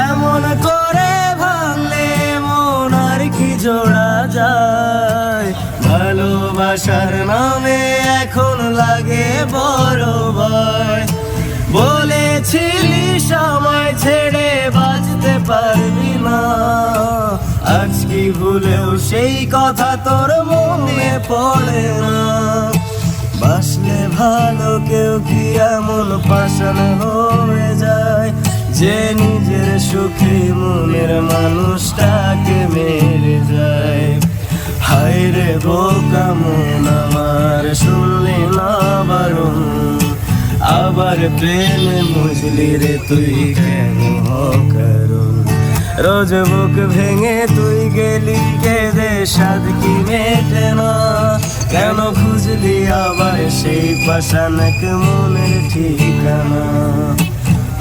এমন করে ভাঙলে মন আর কি জোড়া যায়, ভালোবাসার নামে এখন লাগে বড় ভয়। বলেছিলি সময় ছেড়ে বাঁচতে পারবি না, আজ কি ভুলেও সেই কথা তোর মনে পড়ে না। বাসলে ভালো কেউ কি এমন পাষাণ হয়ে যায়, যে নিজের সুখে মনের মানুষটাকে মেরে যায়। হায় রে বোকা মন আমার, শুনলি না বারণ, আবার প্রেমে বুঝলি রে তুই কেন কারণ। রোজ বুক ভেঙে তুই গেলি কেঁদে, সাদ কি মেটে না, কেন খুঁজলি আবার সেই পাষাণ মনের ঠিকানা।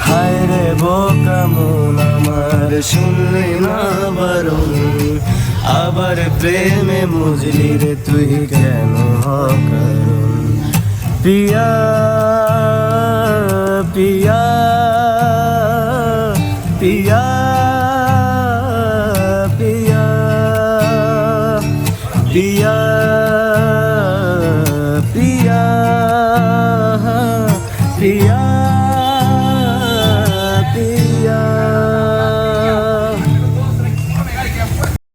হায় রে বোকা মন আমার, শুনলি না বারণ, আবার প্রেমে বুঝলি রে তুই কেন কারণ। প্রিয়া